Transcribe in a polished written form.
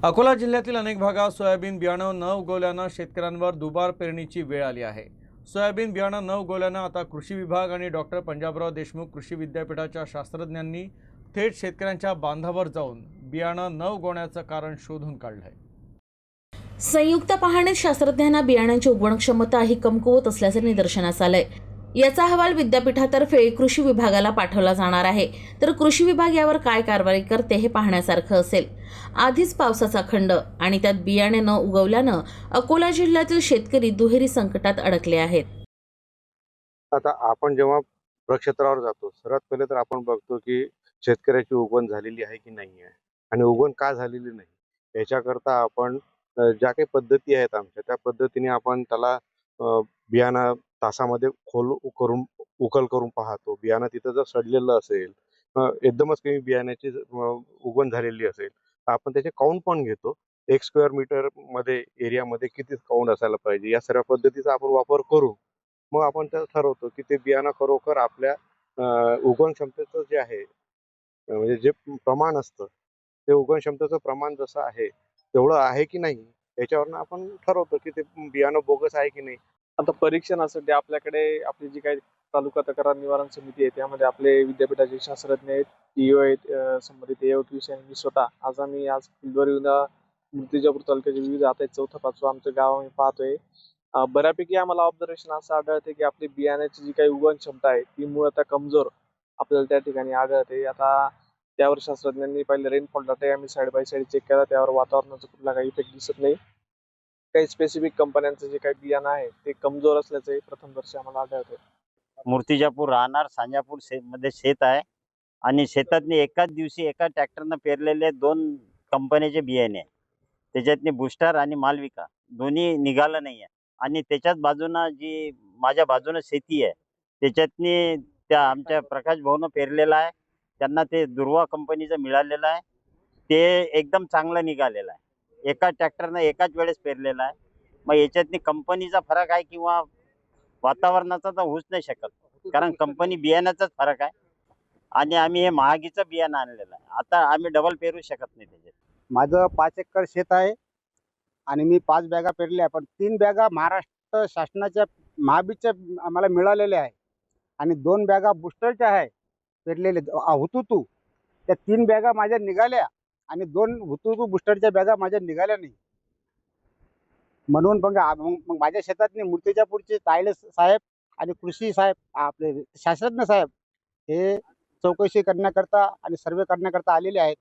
अकोला जिल्ह्यातील अनेक भागात सोयाबीन बियाणं न उगवल्यानं शेतकऱ्यांवर दुबार पेरणीची वेळ आली आहे। सोयाबीन बियाणं न उगवल्यानं आता कृषी विभाग आणि डॉक्टर पंजाबराव देशमुख कृषी विद्यापीठाच्या शास्त्रज्ञांनी थेट शेतकऱ्यांच्या बांधावर जाऊन बियाणं न उगवण्याचं कारण शोधून काढलंय। संयुक्त पाहणीत शास्त्रज्ञांना बियाण्यांची उगवण क्षमता ही कमकुवत असल्याचे निदर्शनास आलंय। याचा अहवाल विद्यापीठातर्फे कृषी विभागाला पाठवला जाणार आहे, तर कृषी विभाग यावर काय कारवाई करते हे पाहण्यासारखं असेल। आधीच पावसाचा खंड आणि त्यात बियाणे न उगवल्यानं अकोला जिल्ह्यातील शेतकरी दुहेरी संकटात अडकले आहेत। आता आपण जेव्हा प्रक्षेत्रावर जातो, सर्वात पहिले तर आपण बघतो की शेतकऱ्याची उगवण झालेली आहे की नाही आहे आणि उगवण का झालेली नाही याच्याकरता आपण ज्या काही पद्धती आहेत आमच्या, त्या पद्धतीने आपण त्याला बियाणं तासामध्ये उकल करून पाहतो। बियाणं तिथं जर सडलेलं असेल, एकदमच कमी बियाण्याची उगवण झालेली असेल, तर आपण त्याचे काउंट पण घेतो। 1 स्क्वेअर मीटर मध्ये एरियामध्ये किती काउंट असायला पाहिजे, या सर्व पद्धतीचा आपण वापर करू मग आपण ते ठरवतो की ते बियाणं खरोखर आपल्या उगवण क्षमतेचं जे आहे, म्हणजे जे प्रमाण असतं, ते उगवण क्षमतेचं प्रमाण जसं आहे तेवढं आहे की नाही याच्यावरनं आपण ठरवतो की ते बियाणं बोगस आहे की नाही। आता परीक्षणासाठी आपल्याकडे आपली जी काही तालुका तक्रार निवारण समिती आहे, त्यामध्ये आपले विद्यापीठाचे शास्त्रज्ञ आहेत, टीओ आहेत, संबंधित एओटीसी आणि मी स्वतः आज फील्डवर येऊन मूर्तिजापूर तालुक्याचे विविध आता 4-5 आमचं गाव आम्ही पाहतोय। बऱ्यापैकी आम्हाला ऑब्झर्वेशन असं आढळते की आपली बियाण्याची जी काही उगवण क्षमता आहे ती मूळतः कमजोर आपल्याला त्या ठिकाणी आढळते। आता त्यावर शास्त्रज्ञांनी पहिले रेनफॉल डाटा आम्ही साईड बाय साईड चेक केला, त्यावर वातावरणाचा कुठला काही इफेक्ट दिसत नाही। काही स्पेसिफिक कंपन्यांचं जे काही बियाणं आहे ते कमजोर असल्याचं प्रथमदर्शी आम्हाला आढळते। मूर्तिजापूर राहणार सांजापूर मध्ये शेत आहे आणि शेतातनी एकाच दिवशी एका ट्रॅक्टरनं पेरलेले 2 कंपनीचे बियाणे आहे। त्याच्यातनी बुस्टर आणि मालविका दोन्ही निघालं नाही आहे आणि त्याच्याच बाजूनं जी माझ्या बाजूनं शेती आहे त्याच्यातनी त्या आमच्या प्रकाश भाऊनं पेरलेला आहे, त्यांना ते दुर्वा कंपनीचं मिळालेलं आहे, ते एकदम चांगलं निघालेलं आहे। एका ट्रॅक्टरनं एकाच वेळेस पेरलेला आहे। मग याच्यातनी कंपनीचा फरक आहे किंवा वातावरणाचा तर होऊच नाही शकत, कारण कंपनी बियाण्याचाच फरक आहे आणि आम्ही हे महागीचं बियाणं आणलेलं आहे। आता आम्ही डबल पेरू शकत नाही त्याच्यात। माझं 5 एकर शेत आहे आणि मी 5 बॅगा पेरल्या, पण 3 बॅगा महाराष्ट्र शासनाच्या महाबीजच्या आम्हाला मिळालेल्या आहे आणि 2 बॅगा बुस्टरच्या आहे पेरलेले हुतुतू। त्या 3 बॅगा माझ्या निघाल्या आणि 2 हुतुतू बुस्टरच्या बॅगा माझ्या निघाल्या नाही। म्हणून मग माझ्या शेतातनी मूर्तिजापूरचे तायले साहेब आणि कृषी साहेब आपले शास्त्रज्ञ साहेब हे चौकशी करण्याकरता आणि सर्वे करण्याकरता आलेले आहेत।